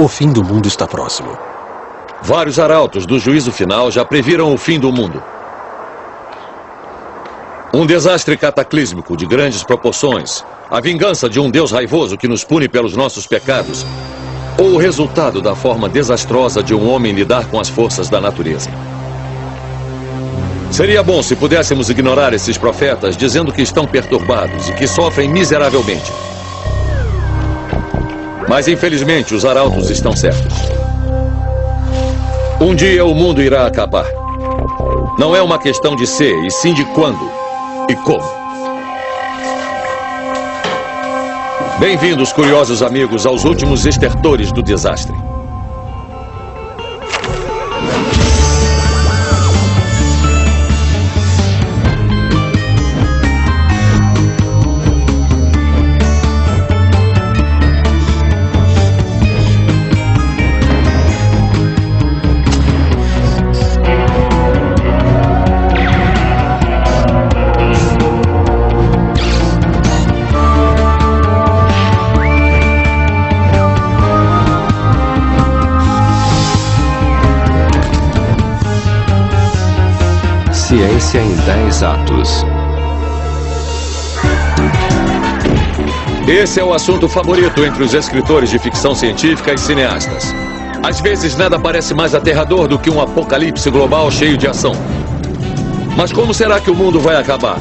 O fim do mundo está próximo. Vários arautos do juízo final já previram o fim do mundo. Um desastre cataclísmico de grandes proporções, a vingança de um Deus raivoso que nos pune pelos nossos pecados, ou o resultado da forma desastrosa de um homem lidar com as forças da natureza. Seria bom se pudéssemos ignorar esses profetas dizendo que estão perturbados e que sofrem miseravelmente. Mas infelizmente os arautos estão certos. Um dia o mundo irá acabar. Não é uma questão de ser, e sim de quando e como. Bem-vindos, curiosos amigos, aos últimos estertores do desastre. Ciência em 10 atos. Esse é o assunto favorito entre os escritores de ficção científica e cineastas. Às vezes nada parece mais aterrador do que um apocalipse global cheio de ação. Mas como será que o mundo vai acabar?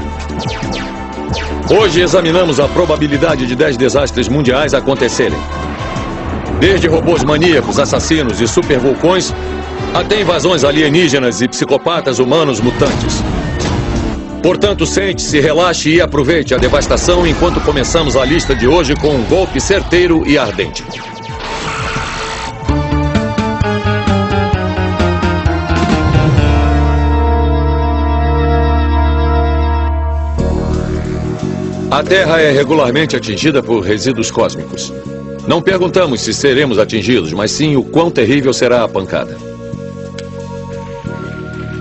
Hoje examinamos a probabilidade de 10 desastres mundiais acontecerem. Desde robôs maníacos, assassinos e supervulcões, até invasões alienígenas e psicopatas humanos mutantes. Portanto, sente-se, relaxe e aproveite a devastação enquanto começamos a lista de hoje com um golpe certeiro e ardente. A Terra é regularmente atingida por resíduos cósmicos. Não perguntamos se seremos atingidos, mas sim o quão terrível será a pancada.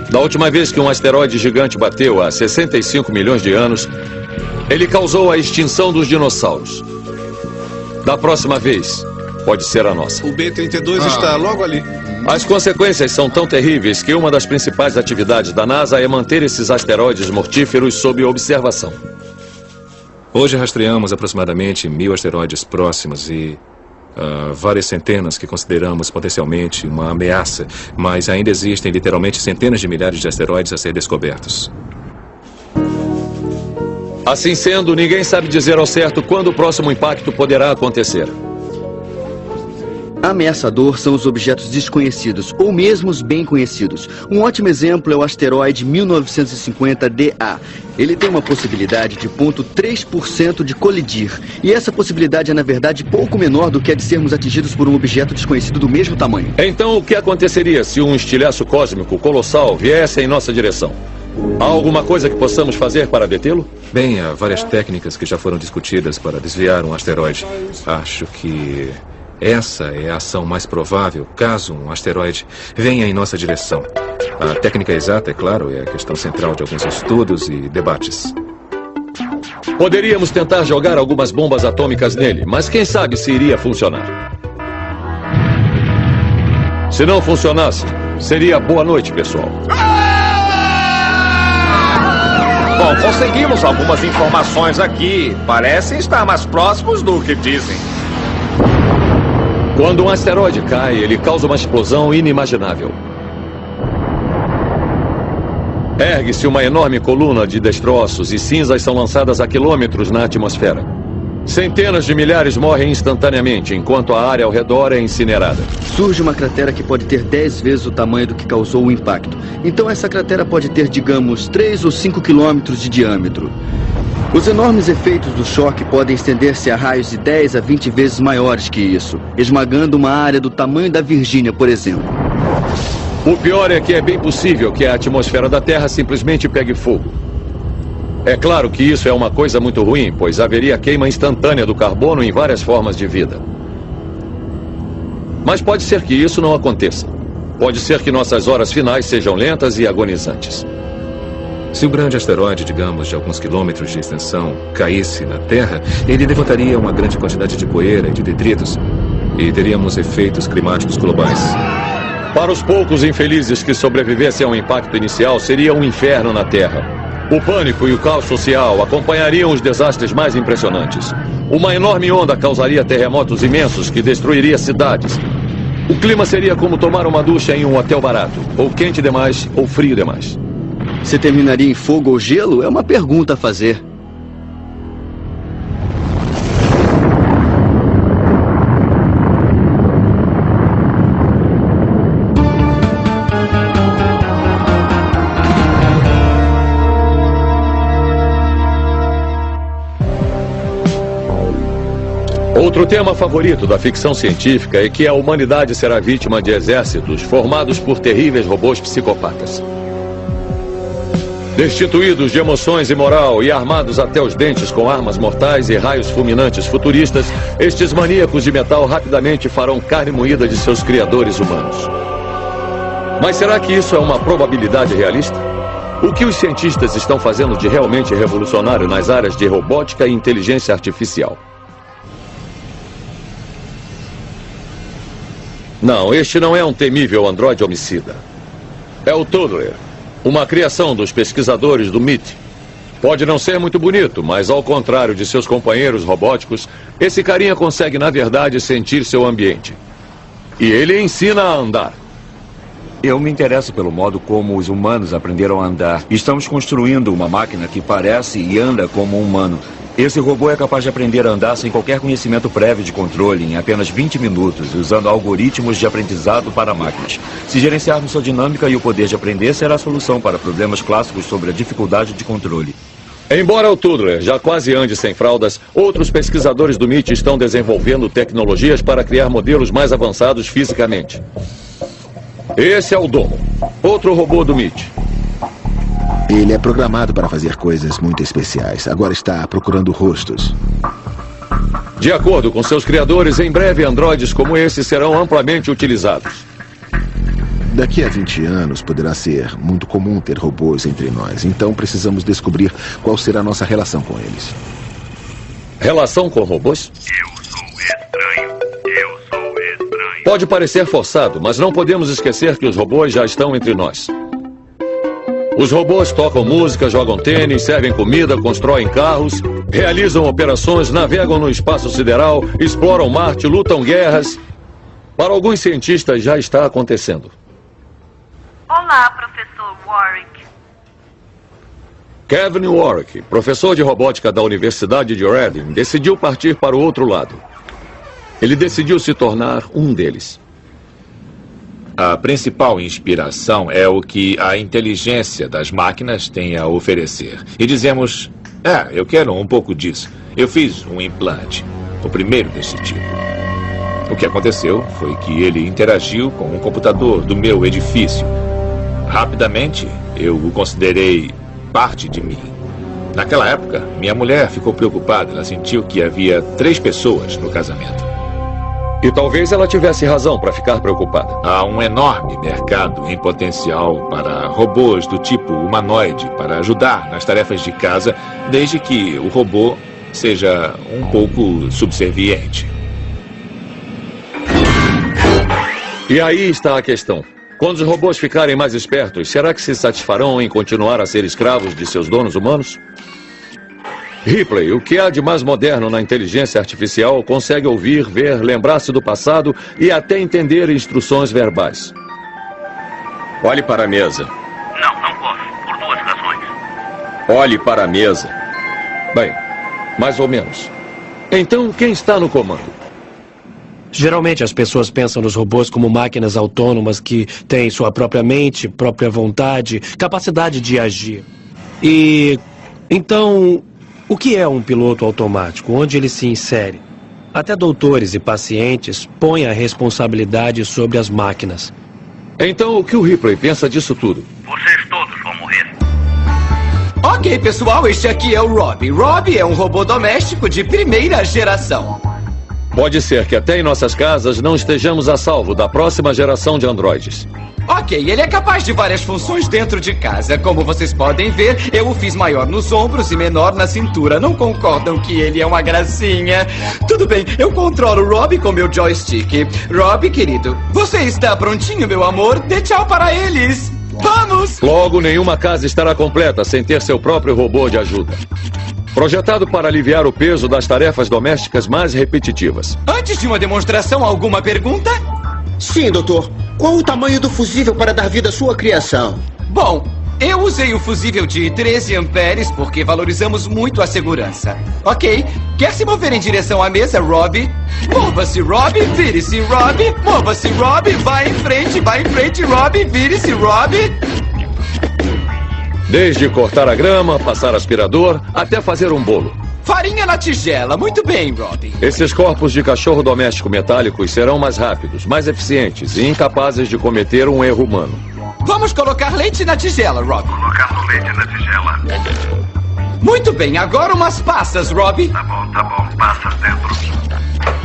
Da última vez que um asteroide gigante bateu há 65 milhões de anos, ele causou a extinção dos dinossauros. Da próxima vez, pode ser a nossa. O B-32 está logo ali. As consequências são tão terríveis que uma das principais atividades da NASA é manter esses asteroides mortíferos sob observação. Hoje rastreamos aproximadamente 1000 asteroides próximos e várias centenas que consideramos potencialmente uma ameaça, mas ainda existem literalmente centenas de milhares de asteroides a ser descobertos. Assim sendo, ninguém sabe dizer ao certo quando o próximo impacto poderá acontecer. Ameaçador são os objetos desconhecidos, ou mesmo os bem conhecidos. Um ótimo exemplo é o asteroide 1950DA. Ele tem uma possibilidade de 0,3% de colidir. E essa possibilidade é, na verdade, pouco menor do que a de sermos atingidos por um objeto desconhecido do mesmo tamanho. Então, o que aconteceria se um estilhaço cósmico colossal viesse em nossa direção? Há alguma coisa que possamos fazer para detê-lo? Bem, há várias técnicas que já foram discutidas para desviar um asteroide. Acho que essa é a ação mais provável caso um asteroide venha em nossa direção. A técnica exata, é claro, é a questão central de alguns estudos e debates. Poderíamos tentar jogar algumas bombas atômicas nele, mas quem sabe se iria funcionar. Se não funcionasse, seria boa noite, pessoal. Bom, conseguimos algumas informações aqui. Parecem estar mais próximos do que dizem. Quando um asteroide cai, ele causa uma explosão inimaginável. Ergue-se uma enorme coluna de destroços e cinzas são lançadas a quilômetros na atmosfera. Centenas de milhares morrem instantaneamente, enquanto a área ao redor é incinerada. Surge uma cratera que pode ter 10 vezes o tamanho do que causou o impacto. Então essa cratera pode ter, digamos, 3 ou 5 quilômetros de diâmetro. Os enormes efeitos do choque podem estender-se a raios de 10 a 20 vezes maiores que isso, esmagando uma área do tamanho da Virgínia, por exemplo. O pior é que é bem possível que a atmosfera da Terra simplesmente pegue fogo. É claro que isso é uma coisa muito ruim, pois haveria queima instantânea do carbono em várias formas de vida. Mas pode ser que isso não aconteça. Pode ser que nossas horas finais sejam lentas e agonizantes. Se o grande asteroide, digamos, de alguns quilômetros de extensão, caísse na Terra, ele levantaria uma grande quantidade de poeira e de detritos. E teríamos efeitos climáticos globais. Para os poucos infelizes que sobrevivessem ao impacto inicial, seria um inferno na Terra. O pânico e o caos social acompanhariam os desastres mais impressionantes. Uma enorme onda causaria terremotos imensos que destruiria cidades. O clima seria como tomar uma ducha em um hotel barato, ou quente demais, ou frio demais. Se terminaria em fogo ou gelo é uma pergunta a fazer. Outro tema favorito da ficção científica é que a humanidade será vítima de exércitos formados por terríveis robôs psicopatas. Destituídos de emoções e moral e armados até os dentes com armas mortais e raios fulminantes futuristas, estes maníacos de metal rapidamente farão carne moída de seus criadores humanos. Mas será que isso é uma probabilidade realista? O que os cientistas estão fazendo de realmente revolucionário nas áreas de robótica e inteligência artificial? Não, este não é um temível androide homicida. É o Toddler, uma criação dos pesquisadores do MIT. Pode não ser muito bonito, mas ao contrário de seus companheiros robóticos, esse carinha consegue, na verdade, sentir seu ambiente. E ele ensina a andar. Eu me interesso pelo modo como os humanos aprenderam a andar. Estamos construindo uma máquina que parece e anda como um humano. Esse robô é capaz de aprender a andar sem qualquer conhecimento prévio de controle em apenas 20 minutos, usando algoritmos de aprendizado para máquinas. Se gerenciarmos sua dinâmica e o poder de aprender, será a solução para problemas clássicos sobre a dificuldade de controle. Embora o Toddler já quase ande sem fraldas, outros pesquisadores do MIT estão desenvolvendo tecnologias para criar modelos mais avançados fisicamente. Esse é o Domo, outro robô do MIT. Ele é programado para fazer coisas muito especiais. Agora está procurando rostos. De acordo com seus criadores, em breve androides como esse serão amplamente utilizados. Daqui a 20 anos poderá ser muito comum ter robôs entre nós. Então precisamos descobrir qual será a nossa relação com eles. Relação com robôs? Eu sou estranho. Pode parecer forçado, mas não podemos esquecer que os robôs já estão entre nós. Os robôs tocam música, jogam tênis, servem comida, constroem carros, realizam operações, navegam no espaço sideral, exploram Marte, lutam guerras. Para alguns cientistas já está acontecendo. Olá, professor Warwick. Kevin Warwick, professor de robótica da Universidade de Reading, decidiu partir para o outro lado. Ele decidiu se tornar um deles. A principal inspiração é o que a inteligência das máquinas tem a oferecer. E dizemos, eu quero um pouco disso. Eu fiz um implante, o primeiro desse tipo. O que aconteceu foi que ele interagiu com um computador do meu edifício. Rapidamente, eu o considerei parte de mim. Naquela época, minha mulher ficou preocupada. Ela sentiu que havia 3 pessoas no casamento. E talvez ela tivesse razão para ficar preocupada. Há um enorme mercado em potencial para robôs do tipo humanoide para ajudar nas tarefas de casa, desde que o robô seja um pouco subserviente. E aí está a questão. Quando os robôs ficarem mais espertos, será que se satisfarão em continuar a ser escravos de seus donos humanos? Ripley, o que há de mais moderno na inteligência artificial, consegue ouvir, ver, lembrar-se do passado e até entender instruções verbais. Olhe para a mesa. Não posso, por 2 razões. Olhe para a mesa. Bem, mais ou menos. Então, quem está no comando? Geralmente as pessoas pensam nos robôs como máquinas autônomas que têm sua própria mente, própria vontade, capacidade de agir. E então, o que é um piloto automático? Onde ele se insere? Até doutores e pacientes põem a responsabilidade sobre as máquinas. Então, o que o Ripley pensa disso tudo? Vocês todos vão morrer. Ok, pessoal, este aqui é o Robbie. Robbie é um robô doméstico de primeira geração. Pode ser que até em nossas casas não estejamos a salvo da próxima geração de androides. Ok, ele é capaz de várias funções dentro de casa. Como vocês podem ver, eu o fiz maior nos ombros e menor na cintura. Não concordam que ele é uma gracinha? Tudo bem, eu controlo o Rob com meu joystick. Rob, querido, você está prontinho, meu amor? Dê tchau para eles. Vamos! Logo, nenhuma casa estará completa sem ter seu próprio robô de ajuda. Projetado para aliviar o peso das tarefas domésticas mais repetitivas. Antes de uma demonstração, alguma pergunta? Sim, doutor. Qual o tamanho do fusível para dar vida à sua criação? Bom, eu usei o fusível de 13 amperes porque valorizamos muito a segurança. Ok, quer se mover em direção à mesa, Rob? Mova-se, Rob, vire-se, Rob. Mova-se, Rob, vai em frente, Rob, vire-se, Rob. Desde cortar a grama, passar aspirador, até fazer um bolo. Farinha na tigela. Muito bem, Rob. Esses corpos de cachorro doméstico metálicos serão mais rápidos, mais eficientes e incapazes de cometer um erro humano. Vamos colocar leite na tigela, Rob. Colocar o leite na tigela. Muito bem, agora umas passas, Rob. Tá bom. Passas dentro.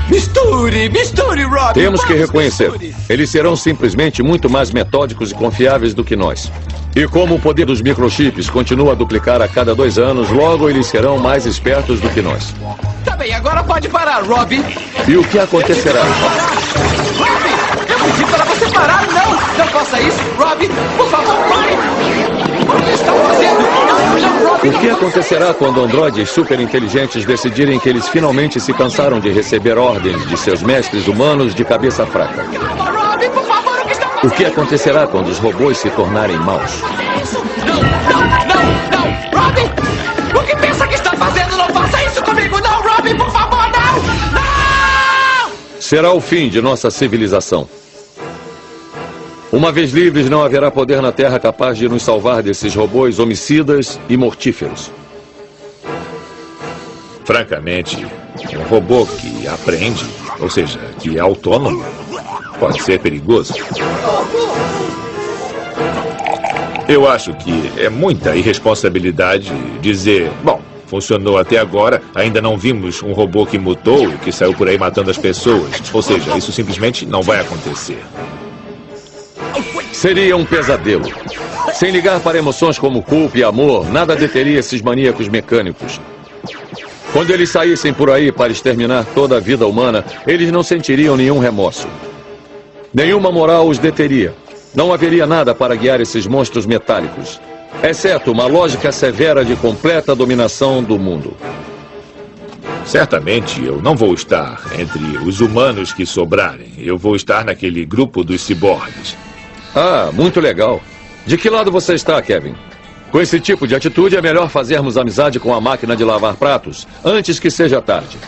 Misture, Rob. Temos que reconhecer, eles serão simplesmente muito mais metódicos e confiáveis do que nós. E como o poder dos microchips continua a duplicar a cada 2 anos, logo eles serão mais espertos do que nós. Tá bem, agora pode parar, Rob. E o que acontecerá? Rob, eu pedi para você parar, não faça isso, Rob, por favor, pare. O que está fazendo? Não, Rob, o que acontecerá quando androides superinteligentes decidirem que eles finalmente se cansaram de receber ordens de seus mestres humanos de cabeça fraca? Rob, por favor, o que está fazendo? O que acontecerá quando os robôs se tornarem maus? Não, Rob! O que pensa que está fazendo? Não faça isso comigo, não, Rob, por favor, não! Será o fim de nossa civilização. Uma vez livres, não haverá poder na Terra capaz de nos salvar desses robôs homicidas e mortíferos. Francamente, um robô que aprende, ou seja, que é autônomo, pode ser perigoso. Eu acho que é muita irresponsabilidade dizer, bom, funcionou até agora, ainda não vimos um robô que mutou e que saiu por aí matando as pessoas. Ou seja, isso simplesmente não vai acontecer. Seria um pesadelo. Sem ligar para emoções como culpa e amor, nada deteria esses maníacos mecânicos. Quando eles saíssem por aí para exterminar toda a vida humana, eles não sentiriam nenhum remorso. Nenhuma moral os deteria. Não haveria nada para guiar esses monstros metálicos, exceto uma lógica severa de completa dominação do mundo. Certamente eu não vou estar entre os humanos que sobrarem. Eu vou estar naquele grupo dos ciborgues. Ah, muito legal. De que lado você está, Kevin? Com esse tipo de atitude, é melhor fazermos amizade com a máquina de lavar pratos antes que seja tarde.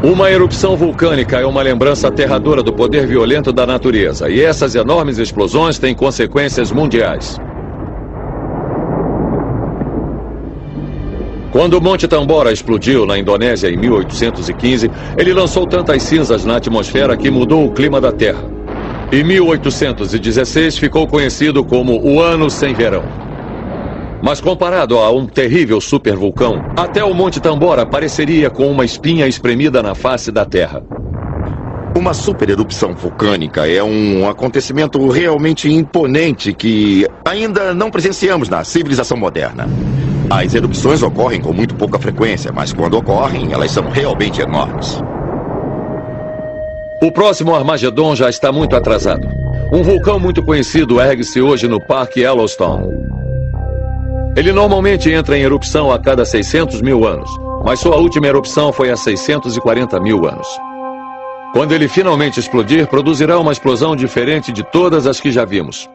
Uma erupção vulcânica é uma lembrança aterradora do poder violento da natureza, e essas enormes explosões têm consequências mundiais. Quando o Monte Tambora explodiu na Indonésia em 1815, ele lançou tantas cinzas na atmosfera que mudou o clima da Terra. Em 1816 ficou conhecido como o Ano Sem Verão. Mas comparado a um terrível supervulcão, até o Monte Tambora pareceria com uma espinha espremida na face da Terra. Uma supererupção vulcânica é um acontecimento realmente imponente que ainda não presenciamos na civilização moderna. As erupções ocorrem com muito pouca frequência, mas quando ocorrem, elas são realmente enormes. O próximo Armagedon já está muito atrasado. Um vulcão muito conhecido ergue-se hoje no Parque Yellowstone. Ele normalmente entra em erupção a cada 600 mil anos, mas sua última erupção foi há 640 mil anos. Quando ele finalmente explodir, produzirá uma explosão diferente de todas as que já vimos.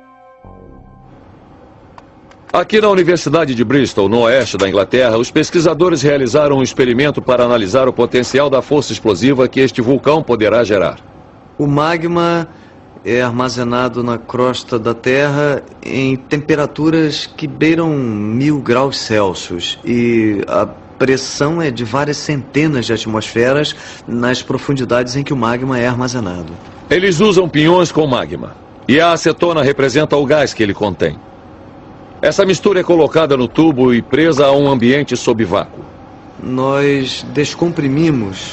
Aqui na Universidade de Bristol, no oeste da Inglaterra, os pesquisadores realizaram um experimento para analisar o potencial da força explosiva que este vulcão poderá gerar. O magma é armazenado na crosta da Terra em temperaturas que beiram 1000 graus Celsius e a pressão é de várias centenas de atmosferas nas profundidades em que o magma é armazenado. Eles usam pinhões com magma. E a acetona representa o gás que ele contém. Essa mistura é colocada no tubo e presa a um ambiente sob vácuo. Nós descomprimimos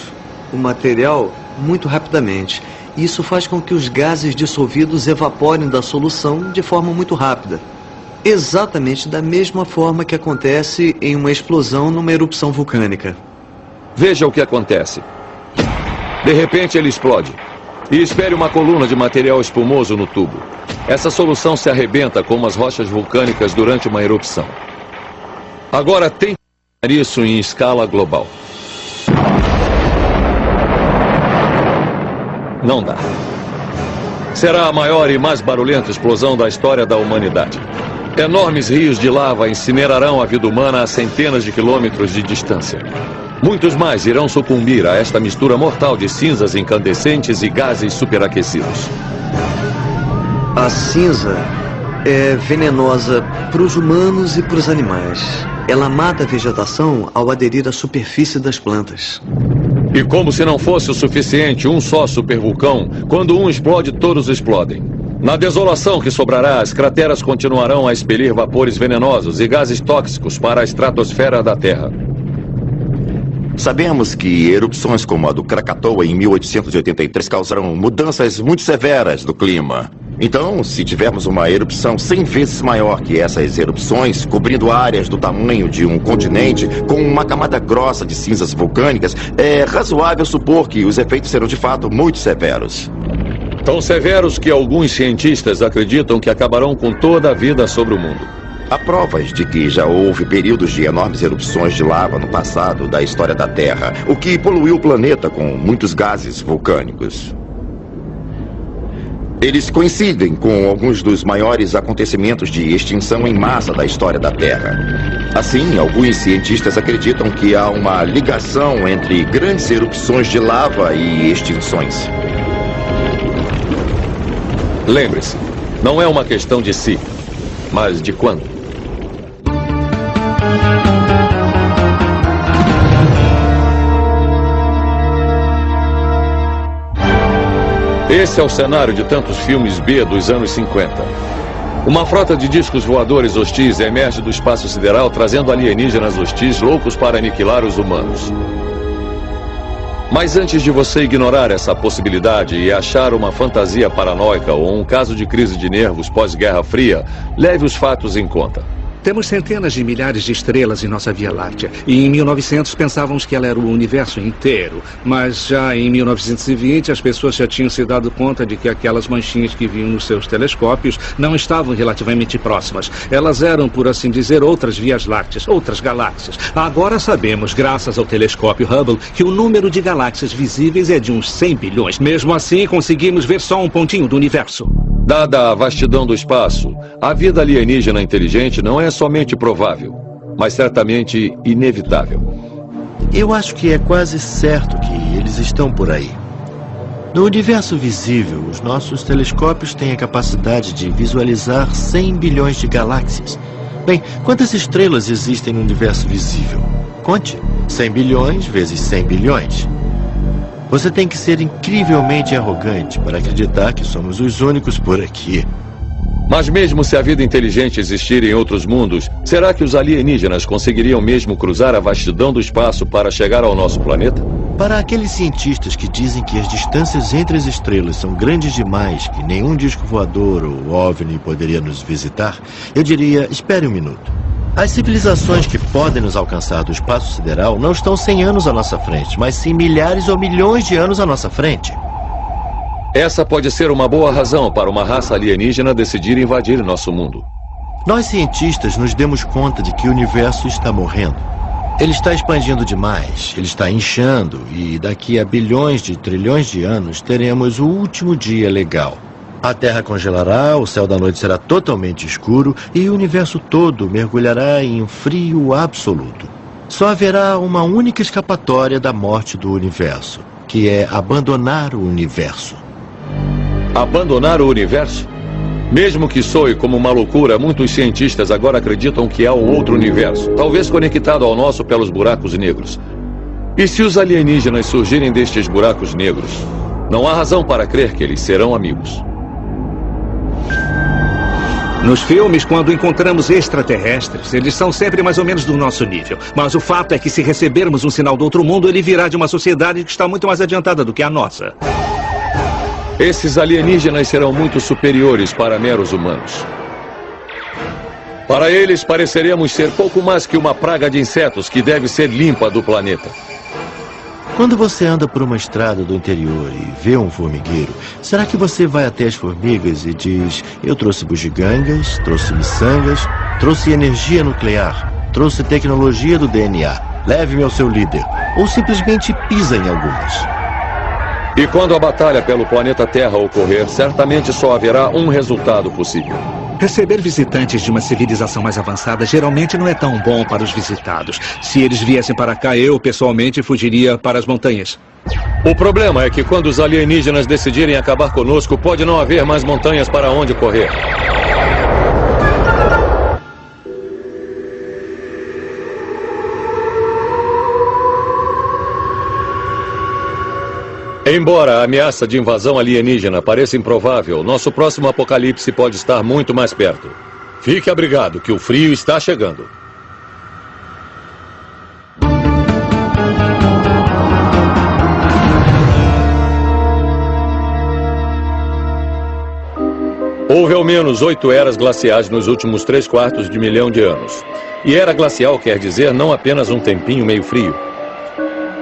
o material muito rapidamente. Isso faz com que os gases dissolvidos evaporem da solução de forma muito rápida. Exatamente da mesma forma que acontece em uma explosão numa erupção vulcânica. Veja o que acontece. De repente ele explode. E espere uma coluna de material espumoso no tubo. Essa solução se arrebenta como as rochas vulcânicas durante uma erupção. Agora tente fazer isso em escala global. Não dá. Será a maior e mais barulhenta explosão da história da humanidade. Enormes rios de lava incinerarão a vida humana a centenas de quilômetros de distância. Muitos mais irão sucumbir a esta mistura mortal de cinzas incandescentes e gases superaquecidos. A cinza é venenosa para os humanos e para os animais. Ela mata a vegetação ao aderir à superfície das plantas. E como se não fosse o suficiente um só supervulcão, quando um explode, todos explodem. Na desolação que sobrará, as crateras continuarão a expelir vapores venenosos e gases tóxicos para a estratosfera da Terra. Sabemos que erupções como a do Krakatoa em 1883 causaram mudanças muito severas do clima. Então, se tivermos uma erupção 100 vezes maior que essas erupções, cobrindo áreas do tamanho de um continente, com uma camada grossa de cinzas vulcânicas, é razoável supor que os efeitos serão de fato muito severos. Tão severos que alguns cientistas acreditam que acabarão com toda a vida sobre o mundo. Há provas de que já houve períodos de enormes erupções de lava no passado da história da Terra, o que poluiu o planeta com muitos gases vulcânicos. Eles coincidem com alguns dos maiores acontecimentos de extinção em massa da história da Terra. Assim, alguns cientistas acreditam que há uma ligação entre grandes erupções de lava e extinções. Lembre-se, não é uma questão de se, mas de quando. Esse é o cenário de tantos filmes B dos anos 50. Uma frota de discos voadores hostis emerge do espaço sideral trazendo alienígenas hostis loucos para aniquilar os humanos. Mas antes de você ignorar essa possibilidade e achar uma fantasia paranoica ou um caso de crise de nervos pós-Guerra Fria, leve os fatos em conta. Temos centenas de milhares de estrelas em nossa Via Láctea. E em 1900 pensávamos que ela era o universo inteiro. Mas já em 1920 as pessoas já tinham se dado conta de que aquelas manchinhas que vinham nos seus telescópios não estavam relativamente próximas. Elas eram, por assim dizer, outras Vias Lácteas, outras galáxias. Agora sabemos, graças ao telescópio Hubble, que o número de galáxias visíveis é de uns 100 bilhões. Mesmo assim, conseguimos ver só um pontinho do universo. Dada a vastidão do espaço, a vida alienígena inteligente não é somente provável, mas certamente inevitável. Eu acho que é quase certo que eles estão por aí. No universo visível, os nossos telescópios têm a capacidade de visualizar 100 bilhões de galáxias. Bem, quantas estrelas existem no universo visível? Conte, 100 bilhões vezes 100 bilhões. Você tem que ser incrivelmente arrogante para acreditar que somos os únicos por aqui. Mas mesmo se a vida inteligente existir em outros mundos, será que os alienígenas conseguiriam mesmo cruzar a vastidão do espaço para chegar ao nosso planeta? Para aqueles cientistas que dizem que as distâncias entre as estrelas são grandes demais, que nenhum disco voador ou OVNI poderia nos visitar, eu diria, espere um minuto. As civilizações que podem nos alcançar do espaço sideral não estão 100 anos à nossa frente, mas sim milhares ou milhões de anos à nossa frente. Essa pode ser uma boa razão para uma raça alienígena decidir invadir nosso mundo. Nós cientistas nos demos conta de que o universo está morrendo. Ele está expandindo demais, ele está inchando e daqui a bilhões de trilhões de anos teremos o último dia legal. A Terra congelará, o céu da noite será totalmente escuro e o universo todo mergulhará em um frio absoluto. Só haverá uma única escapatória da morte do universo, que é abandonar o universo. Abandonar o universo? Mesmo que soe como uma loucura, muitos cientistas agora acreditam que há um outro universo, talvez conectado ao nosso pelos buracos negros. E se os alienígenas surgirem destes buracos negros, não há razão para crer que eles serão amigos. Nos filmes, quando encontramos extraterrestres, eles são sempre mais ou menos do nosso nível. Mas o fato é que se recebermos um sinal do outro mundo, ele virá de uma sociedade que está muito mais adiantada do que a nossa. Esses alienígenas serão muito superiores para meros humanos. Para eles, pareceremos ser pouco mais que uma praga de insetos que deve ser limpa do planeta. Quando você anda por uma estrada do interior e vê um formigueiro, será que você vai até as formigas e diz: eu trouxe bugigangas, trouxe miçangas, trouxe energia nuclear, trouxe tecnologia do DNA, leve-me ao seu líder, ou simplesmente pisa em algumas? E quando a batalha pelo planeta Terra ocorrer, certamente só haverá um resultado possível. Receber visitantes de uma civilização mais avançada geralmente não é tão bom para os visitados. Se eles viessem para cá, eu, pessoalmente, fugiria para as montanhas. O problema é que quando os alienígenas decidirem acabar conosco, pode não haver mais montanhas para onde correr. Embora a ameaça de invasão alienígena pareça improvável, nosso próximo apocalipse pode estar muito mais perto. Fique abrigado, que o frio está chegando. Houve ao menos 8 eras glaciais nos últimos 3/4 de milhão de anos. E era glacial quer dizer não apenas um tempinho meio frio.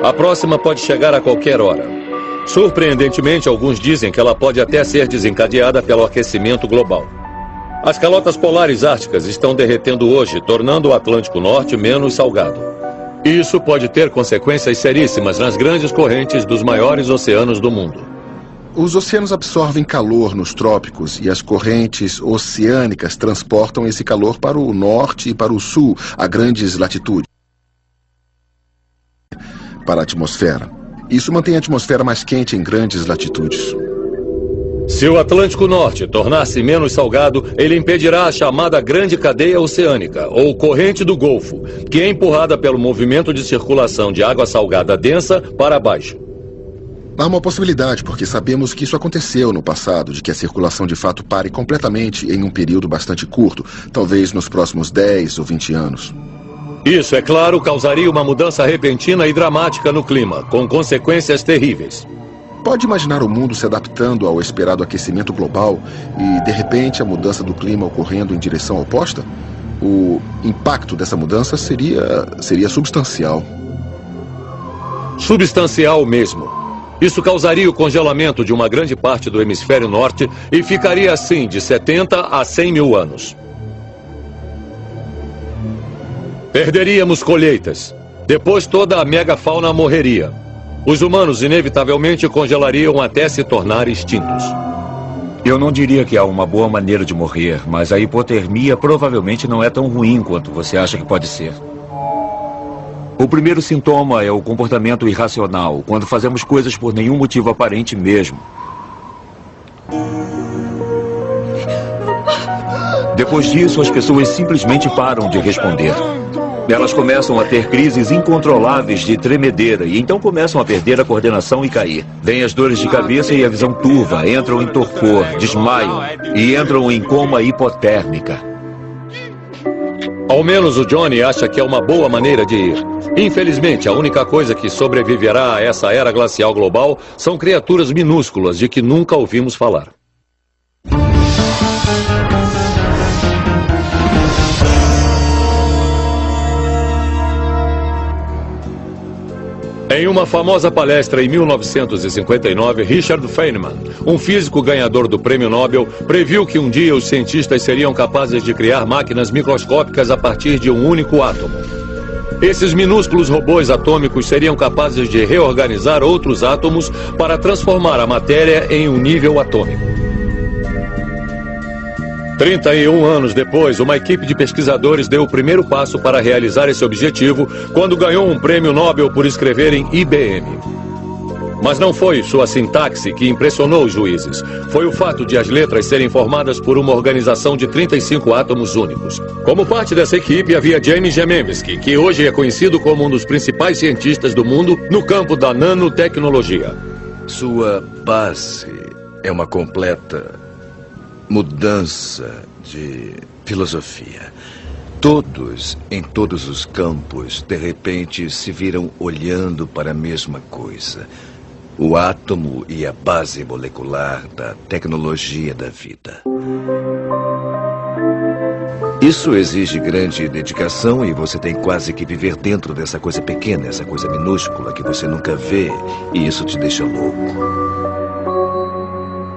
A próxima pode chegar a qualquer hora. Surpreendentemente, alguns dizem que ela pode até ser desencadeada pelo aquecimento global. As calotas polares árticas estão derretendo hoje, tornando o Atlântico Norte menos salgado. Isso pode ter consequências seríssimas nas grandes correntes dos maiores oceanos do mundo. Os oceanos absorvem calor nos trópicos e as correntes oceânicas transportam esse calor para o norte e para o sul, a grandes latitudes. Para a atmosfera. Isso mantém a atmosfera mais quente em grandes latitudes. Se o Atlântico Norte tornar-se menos salgado, ele impedirá a chamada Grande Cadeia Oceânica, ou Corrente do Golfo, que é empurrada pelo movimento de circulação de água salgada densa para baixo. Há uma possibilidade, porque sabemos que isso aconteceu no passado, de que a circulação de fato pare completamente em um período bastante curto, talvez nos próximos 10 ou 20 anos. Isso, é claro, causaria uma mudança repentina e dramática no clima, com consequências terríveis. Pode imaginar o mundo se adaptando ao esperado aquecimento global e, de repente, a mudança do clima ocorrendo em direção oposta? O impacto dessa mudança seria substancial. Substancial mesmo. Isso causaria o congelamento de uma grande parte do hemisfério norte e ficaria assim de 70 a 100 mil anos. Perderíamos colheitas. Depois toda a megafauna morreria. Os humanos inevitavelmente congelariam até se tornar extintos. Eu não diria que há uma boa maneira de morrer, mas a hipotermia provavelmente não é tão ruim quanto você acha que pode ser. O primeiro sintoma é o comportamento irracional, quando fazemos coisas por nenhum motivo aparente mesmo. Depois disso, as pessoas simplesmente param de responder. Elas começam a ter crises incontroláveis de tremedeira e então começam a perder a coordenação e cair. Vêm as dores de cabeça e a visão turva, entram em torpor, desmaiam e entram em coma hipotérmica. Ao menos o Johnny acha que é uma boa maneira de ir. Infelizmente, a única coisa que sobreviverá a essa era glacial global são criaturas minúsculas de que nunca ouvimos falar. Em uma famosa palestra em 1959, Richard Feynman, um físico ganhador do Prêmio Nobel, previu que um dia os cientistas seriam capazes de criar máquinas microscópicas a partir de um único átomo. Esses minúsculos robôs atômicos seriam capazes de reorganizar outros átomos para transformar a matéria em um nível atômico. 31 anos depois, uma equipe de pesquisadores deu o primeiro passo para realizar esse objetivo quando ganhou um prêmio Nobel por escrever em IBM. Mas não foi sua sintaxe que impressionou os juízes. Foi o fato de as letras serem formadas por uma organização de 35 átomos únicos. Como parte dessa equipe havia James Gemembski, que hoje é conhecido como um dos principais cientistas do mundo no campo da nanotecnologia. Sua base é uma completa mudança de filosofia. Todos, em todos os campos, de repente se viram olhando para a mesma coisa. O átomo e a base molecular da tecnologia da vida. Isso exige grande dedicação e você tem quase que viver dentro dessa coisa pequena, essa coisa minúscula que você nunca vê, e isso te deixa louco.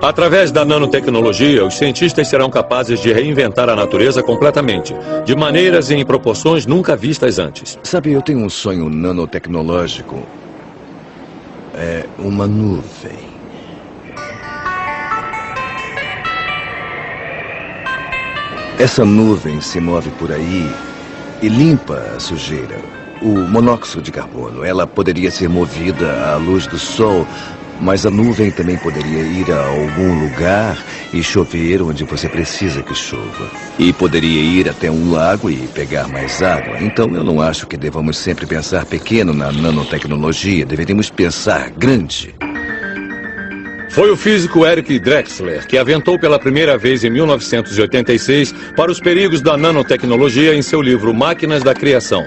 Através da nanotecnologia, os cientistas serão capazes de reinventar a natureza completamente, de maneiras e em proporções nunca vistas antes. Sabe, eu tenho um sonho nanotecnológico. É uma nuvem. Essa nuvem se move por aí e limpa a sujeira. O monóxido de carbono, ela poderia ser movida à luz do sol, mas a nuvem também poderia ir a algum lugar e chover onde você precisa que chova. E poderia ir até um lago e pegar mais água. Então eu não acho que devamos sempre pensar pequeno na nanotecnologia. Deveríamos pensar grande. Foi o físico Eric Drexler que aventou pela primeira vez em 1986 para os perigos da nanotecnologia em seu livro Máquinas da Criação.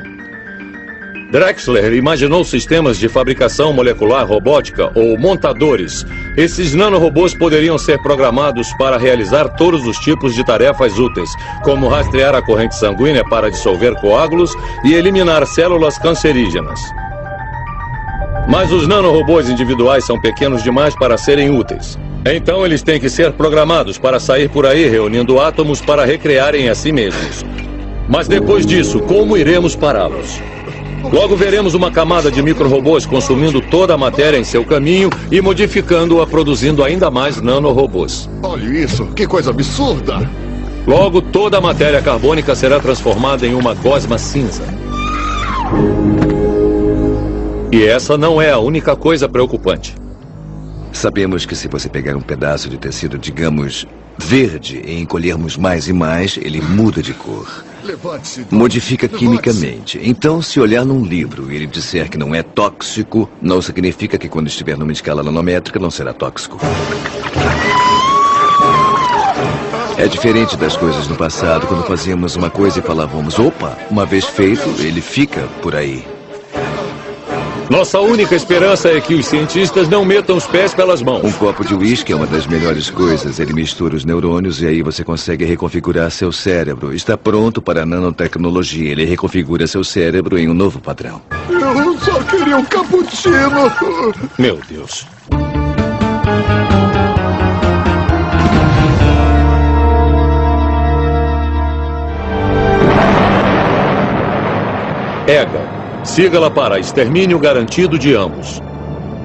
Drexler imaginou sistemas de fabricação molecular robótica, ou montadores. Esses nanorobôs poderiam ser programados para realizar todos os tipos de tarefas úteis, como rastrear a corrente sanguínea para dissolver coágulos e eliminar células cancerígenas. Mas os nanorobôs individuais são pequenos demais para serem úteis. Então eles têm que ser programados para sair por aí reunindo átomos para recriarem a si mesmos. Mas depois disso, como iremos pará-los? Logo veremos uma camada de micro-robôs consumindo toda a matéria em seu caminho e modificando-a, produzindo ainda mais nanorobôs. Olha isso, que coisa absurda! Logo, toda a matéria carbônica será transformada em uma gosma cinza. E essa não é a única coisa preocupante. Sabemos que se você pegar um pedaço de tecido, digamos, verde, e encolhermos mais e mais, ele muda de cor. Modifica quimicamente. Então, se olhar num livro e ele disser que não é tóxico, não significa que quando estiver numa escala nanométrica não será tóxico. É diferente das coisas no passado, quando fazíamos uma coisa e falávamos, opa, uma vez feito, ele fica por aí. Nossa única esperança é que os cientistas não metam os pés pelas mãos. Um copo de uísque é uma das melhores coisas. Ele mistura os neurônios e aí você consegue reconfigurar seu cérebro. Está pronto para a nanotecnologia. Ele reconfigura seu cérebro em um novo padrão. Eu só queria um cappuccino. Meu Deus. EGA. Sigla para extermínio garantido de ambos.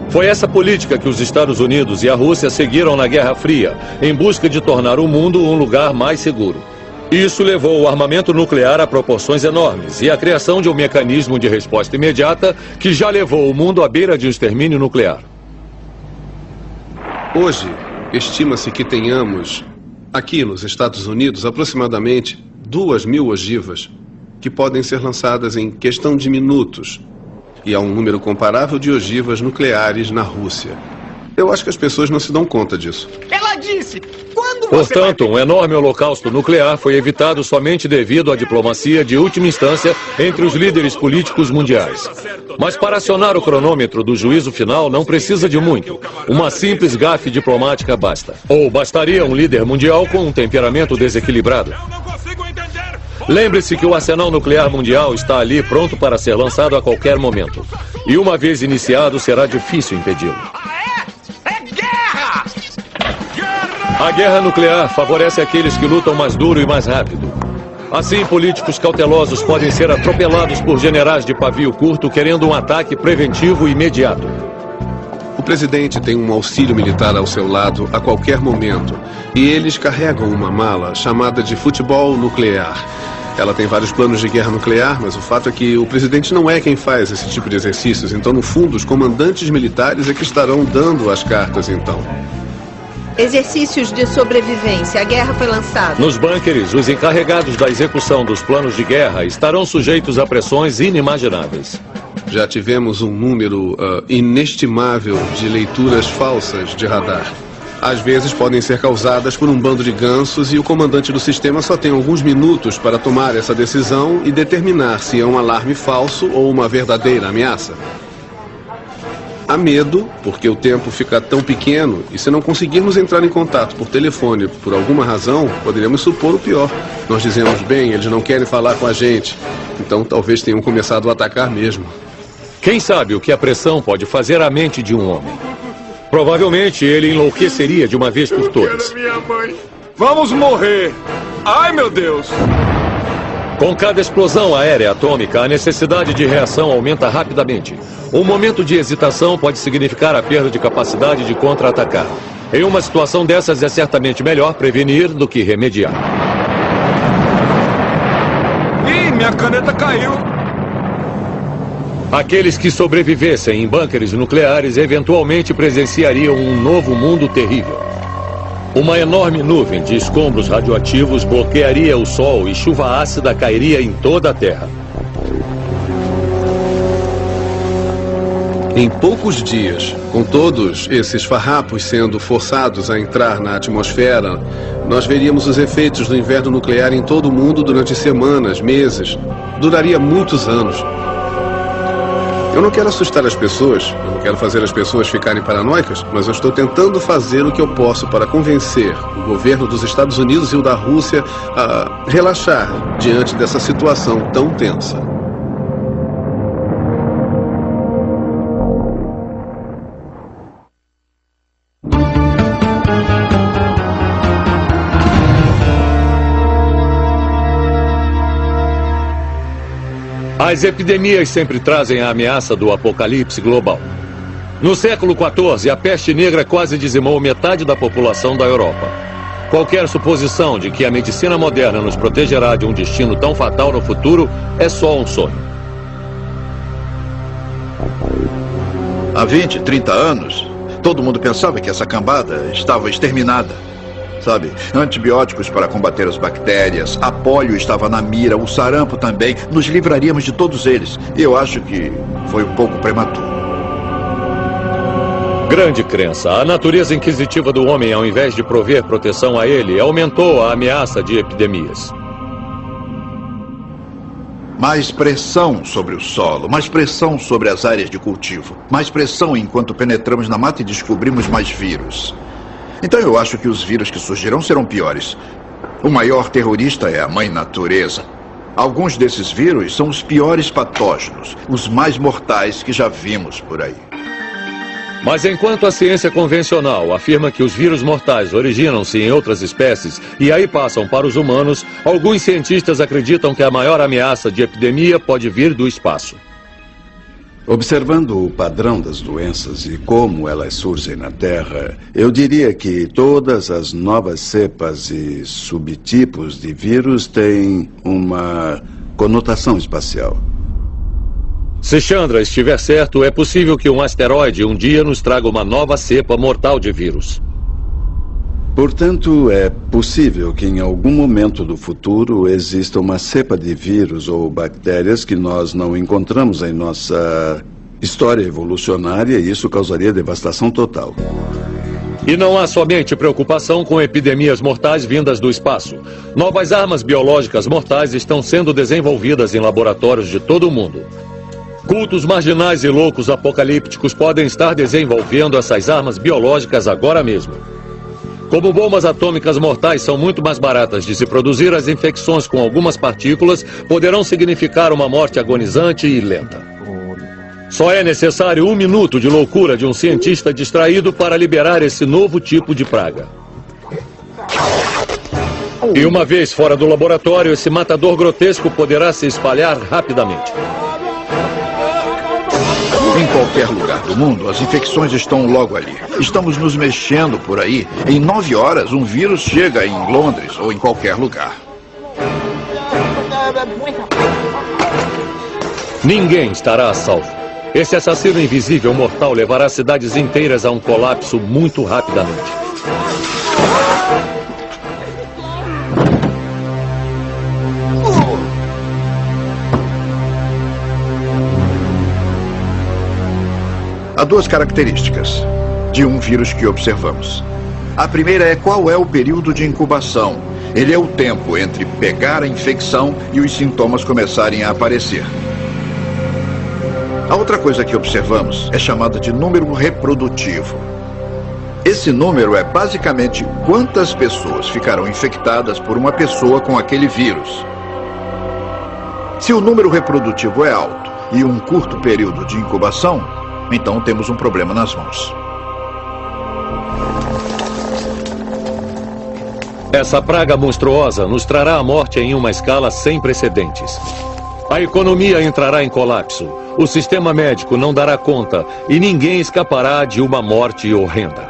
Foi essa política que os Estados Unidos e a Rússia seguiram na Guerra Fria, em busca de tornar o mundo um lugar mais seguro. Isso levou o armamento nuclear a proporções enormes e a criação de um mecanismo de resposta imediata que já levou o mundo à beira de um extermínio nuclear. Hoje, estima-se que tenhamos, aqui nos Estados Unidos, aproximadamente 2.000 ogivas que podem ser lançadas em questão de minutos. E há um número comparável de ogivas nucleares na Rússia. Eu acho que as pessoas não se dão conta disso. Ela disse, quando você Portanto, um enorme holocausto nuclear foi evitado somente devido à diplomacia de última instância entre os líderes políticos mundiais. Mas para acionar o cronômetro do juízo final não precisa de muito. Uma simples gafe diplomática basta. Ou bastaria um líder mundial com um temperamento desequilibrado. Lembre-se que o arsenal nuclear mundial está ali pronto para ser lançado a qualquer momento. E uma vez iniciado, será difícil impedi-lo. A guerra nuclear favorece aqueles que lutam mais duro e mais rápido. Assim, políticos cautelosos podem ser atropelados por generais de pavio curto querendo um ataque preventivo imediato. O presidente tem um auxílio militar ao seu lado a qualquer momento. E eles carregam uma mala chamada de futebol nuclear. Ela tem vários planos de guerra nuclear, mas o fato é que o presidente não é quem faz esse tipo de exercícios. Então, no fundo, os comandantes militares é que estarão dando as cartas, então. Exercícios de sobrevivência. A guerra foi lançada. Nos bunkers, os encarregados da execução dos planos de guerra estarão sujeitos a pressões inimagináveis. Já tivemos um número inestimável de leituras falsas de radar. Às vezes podem ser causadas por um bando de gansos e o comandante do sistema só tem alguns minutos para tomar essa decisão e determinar se é um alarme falso ou uma verdadeira ameaça. Há medo, porque o tempo fica tão pequeno e se não conseguirmos entrar em contato por telefone por alguma razão, poderíamos supor o pior. Nós dizemos, bem, eles não querem falar com a gente, então talvez tenham começado a atacar mesmo. Quem sabe o que a pressão pode fazer à mente de um homem? Provavelmente ele enlouqueceria de uma vez por todas. Minha mãe. Vamos morrer! Ai, meu Deus! Com cada explosão aérea atômica, a necessidade de reação aumenta rapidamente. Um momento de hesitação pode significar a perda de capacidade de contra-atacar. Em uma situação dessas, é certamente melhor prevenir do que remediar. Ih, minha caneta caiu! Aqueles que sobrevivessem em bunkers nucleares eventualmente presenciariam um novo mundo terrível. Uma enorme nuvem de escombros radioativos bloquearia o Sol e chuva ácida cairia em toda a Terra. Em poucos dias, com todos esses farrapos sendo forçados a entrar na atmosfera, nós veríamos os efeitos do inverno nuclear em todo o mundo durante semanas, meses. Duraria muitos anos. Eu não quero assustar as pessoas, eu não quero fazer as pessoas ficarem paranoicas, mas eu estou tentando fazer o que eu posso para convencer o governo dos Estados Unidos e o da Rússia a relaxar diante dessa situação tão tensa. As epidemias sempre trazem a ameaça do apocalipse global. No século XIV, a peste negra quase dizimou metade da população da Europa. Qualquer suposição de que a medicina moderna nos protegerá de um destino tão fatal no futuro é só um sonho. Há 20, 30 anos, todo mundo pensava que essa cambada estava exterminada. Sabe, antibióticos para combater as bactérias, a polio estava na mira, o sarampo também, nos livraríamos de todos eles. E eu acho que foi um pouco prematuro. Grande crença. A natureza inquisitiva do homem, ao invés de prover proteção a ele, aumentou a ameaça de epidemias. Mais pressão sobre o solo, mais pressão sobre as áreas de cultivo, mais pressão enquanto penetramos na mata e descobrimos mais vírus. Então eu acho que os vírus que surgirão serão piores. O maior terrorista é a mãe natureza. Alguns desses vírus são os piores patógenos, os mais mortais que já vimos por aí. Mas enquanto a ciência convencional afirma que os vírus mortais originam-se em outras espécies e aí passam para os humanos, alguns cientistas acreditam que a maior ameaça de epidemia pode vir do espaço. Observando o padrão das doenças e como elas surgem na Terra, eu diria que todas as novas cepas e subtipos de vírus têm uma conotação espacial. Se Chandra estiver certo, é possível que um asteroide um dia nos traga uma nova cepa mortal de vírus. Portanto, é possível que em algum momento do futuro exista uma cepa de vírus ou bactérias que nós não encontramos em nossa história evolucionária e isso causaria devastação total. E não há somente preocupação com epidemias mortais vindas do espaço. Novas armas biológicas mortais estão sendo desenvolvidas em laboratórios de todo o mundo. Cultos marginais e loucos apocalípticos podem estar desenvolvendo essas armas biológicas agora mesmo. Como bombas atômicas mortais são muito mais baratas de se produzir, as infecções com algumas partículas poderão significar uma morte agonizante e lenta. Só é necessário 1 minuto de loucura de um cientista distraído para liberar esse novo tipo de praga. E uma vez fora do laboratório, esse matador grotesco poderá se espalhar rapidamente. Em qualquer lugar do mundo, as infecções estão logo ali. Estamos nos mexendo por aí. Em 9 horas, um vírus chega em Londres ou em qualquer lugar. Ninguém estará a salvo. Esse assassino invisível mortal levará cidades inteiras a um colapso muito rapidamente. Há duas características de um vírus que observamos. A primeira é qual é o período de incubação. Ele é o tempo entre pegar a infecção e os sintomas começarem a aparecer. A outra coisa que observamos é chamada de número reprodutivo. Esse número é basicamente quantas pessoas ficarão infectadas por uma pessoa com aquele vírus. Se o número reprodutivo é alto e um curto período de incubação, então temos um problema nas mãos. Essa praga monstruosa nos trará a morte em uma escala sem precedentes. A economia entrará em colapso, o sistema médico não dará conta e ninguém escapará de uma morte horrenda.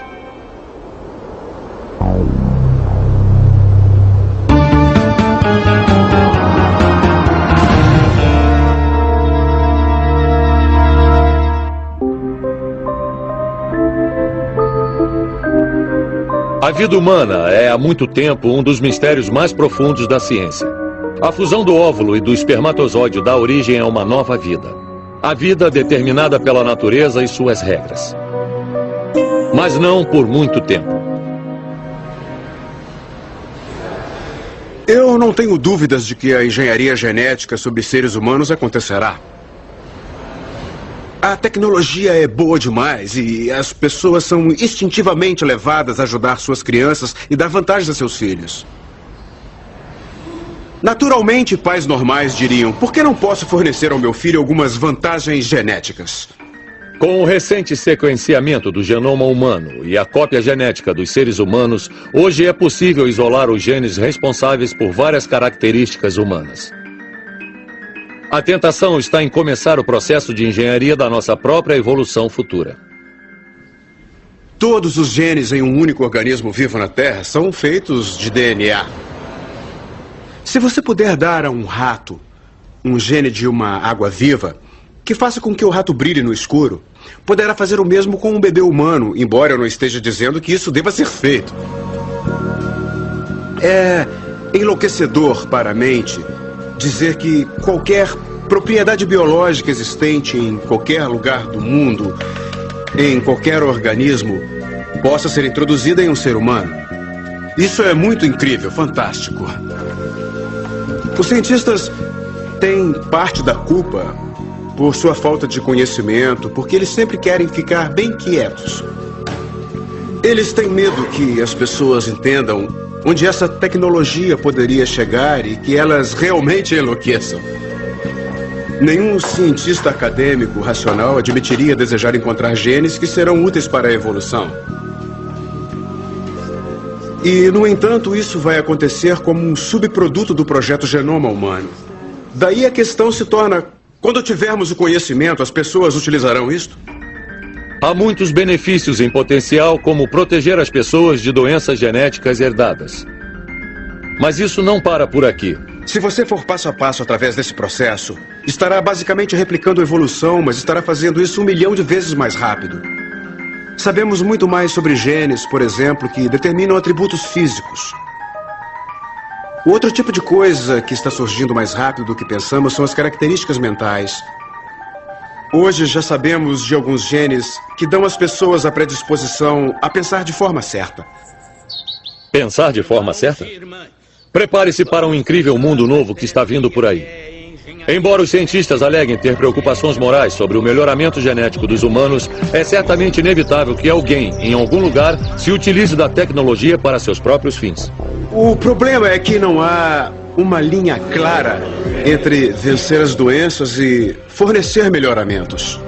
A vida humana é há muito tempo um dos mistérios mais profundos da ciência. A fusão do óvulo e do espermatozoide dá origem a uma nova vida. A vida determinada pela natureza e suas regras. Mas não por muito tempo. Eu não tenho dúvidas de que a engenharia genética sobre seres humanos acontecerá. A tecnologia é boa demais e as pessoas são instintivamente levadas a ajudar suas crianças e dar vantagens a seus filhos. Naturalmente, pais normais diriam: por que não posso fornecer ao meu filho algumas vantagens genéticas? Com o recente sequenciamento do genoma humano e a cópia genética dos seres humanos, hoje é possível isolar os genes responsáveis por várias características humanas. A tentação está em começar o processo de engenharia da nossa própria evolução futura. Todos os genes em um único organismo vivo na Terra são feitos de DNA. Se você puder dar a um rato um gene de uma água viva, que faça com que o rato brilhe no escuro, poderá fazer o mesmo com um bebê humano, embora eu não esteja dizendo que isso deva ser feito. É enlouquecedor para a mente dizer que qualquer propriedade biológica existente em qualquer lugar do mundo, em qualquer organismo, possa ser introduzida em um ser humano. Isso é muito incrível, fantástico. Os cientistas têm parte da culpa por sua falta de conhecimento, porque eles sempre querem ficar bem quietos. Eles têm medo que as pessoas entendam onde essa tecnologia poderia chegar e que elas realmente enlouqueçam. Nenhum cientista acadêmico racional admitiria desejar encontrar genes que serão úteis para a evolução. E, no entanto, isso vai acontecer como um subproduto do projeto Genoma Humano. Daí a questão se torna: quando tivermos o conhecimento, as pessoas utilizarão isto? Há muitos benefícios em potencial, como proteger as pessoas de doenças genéticas herdadas. Mas isso não para por aqui. Se você for passo a passo através desse processo, estará basicamente replicando a evolução, mas estará fazendo isso 1 milhão de vezes mais rápido. Sabemos muito mais sobre genes, por exemplo, que determinam atributos físicos. O outro tipo de coisa que está surgindo mais rápido do que pensamos são as características mentais. Hoje já sabemos de alguns genes que dão às pessoas a predisposição a pensar de forma certa. Pensar de forma certa? Prepare-se para um incrível mundo novo que está vindo por aí. Embora os cientistas aleguem ter preocupações morais sobre o melhoramento genético dos humanos, é certamente inevitável que alguém, em algum lugar, se utilize da tecnologia para seus próprios fins. O problema é que não há uma linha clara entre vencer as doenças e fornecer melhoramentos.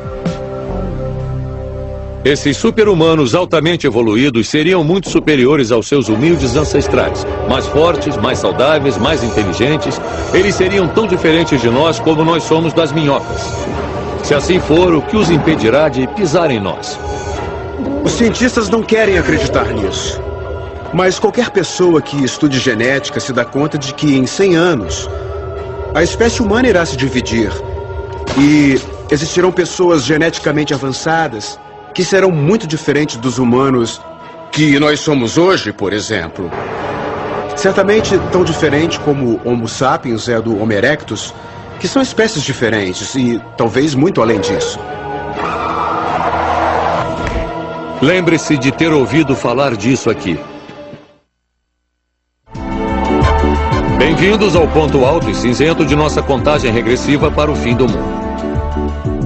Esses super-humanos altamente evoluídos seriam muito superiores aos seus humildes ancestrais. Mais fortes, mais saudáveis, mais inteligentes. Eles seriam tão diferentes de nós como nós somos das minhocas. Se assim for, o que os impedirá de pisar em nós? Os cientistas não querem acreditar nisso. Mas qualquer pessoa que estude genética se dá conta de que em 100 anos, a espécie humana irá se dividir E existirão pessoas geneticamente avançadas que serão muito diferentes dos humanos que nós somos hoje, por exemplo. Certamente tão diferente como o Homo sapiens é do Homo erectus, que são espécies diferentes e talvez muito além disso. Lembre-se de ter ouvido falar disso aqui. Bem-vindos ao ponto alto e cinzento de nossa contagem regressiva para o fim do mundo.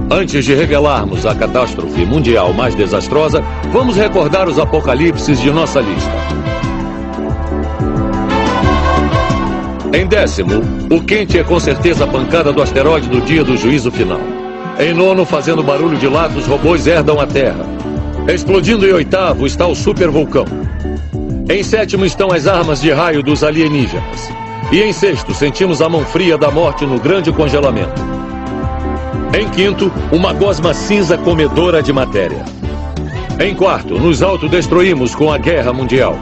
Antes de revelarmos a catástrofe mundial mais desastrosa, vamos recordar os apocalipses de nossa lista. Em 10º, o quente é com certeza a pancada do asteroide do dia do juízo final. Em 9º, fazendo barulho de lata, os robôs herdam a Terra. Explodindo em 8º está o supervulcão. Em 7º estão as armas de raio dos alienígenas. E em 6º, sentimos a mão fria da morte no grande congelamento. Em 5º, uma gosma cinza comedora de matéria. Em 4º, nos autodestruímos com a Guerra Mundial.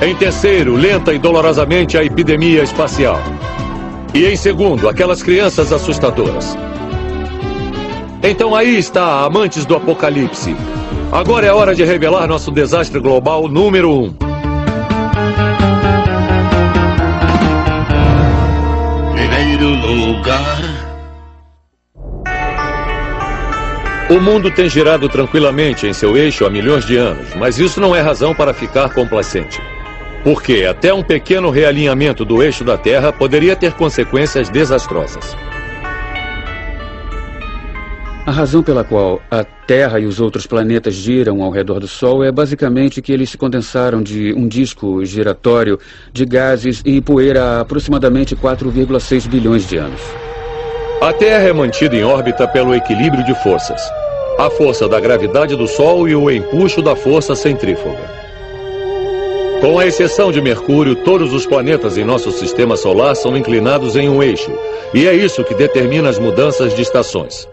Em 3º, lenta e dolorosamente a epidemia espacial. E em 2º, aquelas crianças assustadoras. Então aí está, amantes do apocalipse. Agora é hora de revelar nosso desastre global número 1. Primeiro lugar. O mundo tem girado tranquilamente em seu eixo há milhões de anos, mas isso não é razão para ficar complacente. Porque até um pequeno realinhamento do eixo da Terra poderia ter consequências desastrosas. A razão pela qual a Terra e os outros planetas giram ao redor do Sol é basicamente que eles se condensaram de um disco giratório de gases e poeira há aproximadamente 4,6 bilhões de anos. A Terra é mantida em órbita pelo equilíbrio de forças. A força da gravidade do Sol e o empuxo da força centrífuga. Com a exceção de Mercúrio, todos os planetas em nosso sistema solar são inclinados em um eixo. E é isso que determina as mudanças de estações.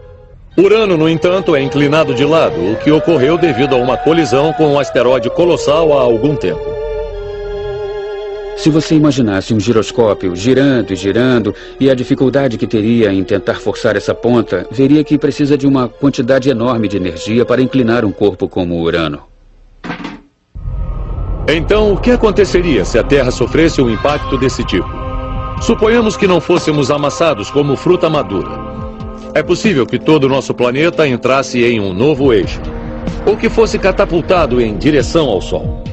Urano, no entanto, é inclinado de lado, o que ocorreu devido a uma colisão com um asteroide colossal há algum tempo. Se você imaginasse um giroscópio girando e girando, e a dificuldade que teria em tentar forçar essa ponta, veria que precisa de uma quantidade enorme de energia para inclinar um corpo como Urano. Então, o que aconteceria se a Terra sofresse um impacto desse tipo? Suponhamos que não fôssemos amassados como fruta madura. É possível que todo o nosso planeta entrasse em um novo eixo, ou que fosse catapultado em direção ao Sol.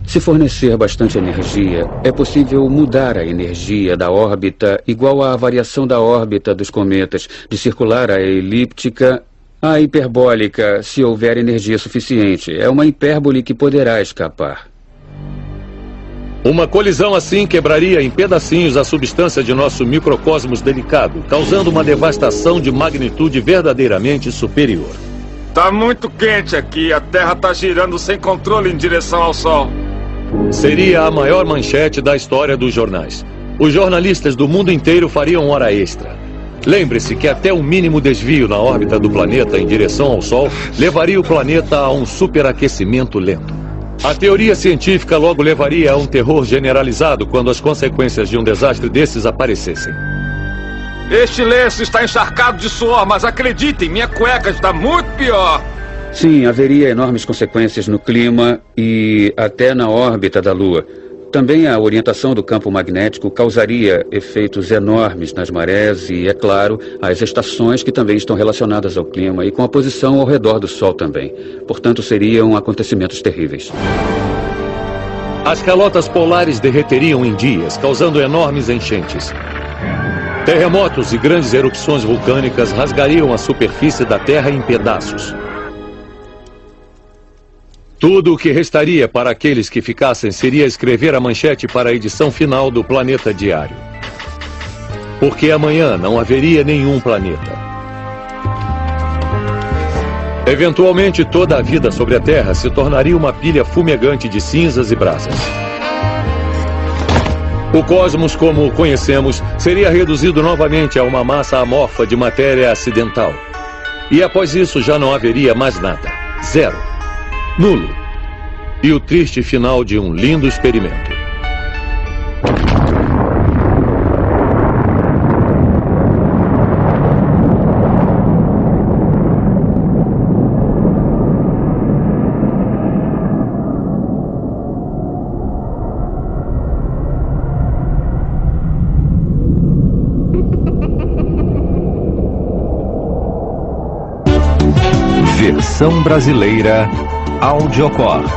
Se fornecer bastante energia, é possível mudar a energia da órbita igual à variação da órbita dos cometas, de circular a elíptica à hiperbólica, se houver energia suficiente. É uma hipérbole que poderá escapar. Uma colisão assim quebraria em pedacinhos a substância de nosso microcosmos delicado, causando uma devastação de magnitude verdadeiramente superior. Tá muito quente aqui, a Terra tá girando sem controle em direção ao Sol. Seria a maior manchete da história dos jornais. Os jornalistas do mundo inteiro fariam hora extra. Lembre-se que até um mínimo desvio na órbita do planeta em direção ao Sol levaria o planeta a um superaquecimento lento. A teoria científica logo levaria a um terror generalizado quando as consequências de um desastre desses aparecessem. Este lenço está encharcado de suor, mas acreditem, minha cueca está muito pior. Sim, haveria enormes consequências no clima e até na órbita da Lua. Também a orientação do campo magnético causaria efeitos enormes nas marés e, é claro, as estações que também estão relacionadas ao clima e com a posição ao redor do Sol também. Portanto, seriam acontecimentos terríveis. As calotas polares derreteriam em dias, causando enormes enchentes. Terremotos e grandes erupções vulcânicas rasgariam a superfície da Terra em pedaços. Tudo o que restaria para aqueles que ficassem seria escrever a manchete para a edição final do Planeta Diário. Porque amanhã não haveria nenhum planeta. Eventualmente, toda a vida sobre a Terra se tornaria uma pilha fumegante de cinzas e brasas. O cosmos, como o conhecemos, seria reduzido novamente a uma massa amorfa de matéria acidental. E após isso já não haveria mais nada. Zero. Nulo. E o triste final de um lindo experimento. Versão brasileira Audiocorp.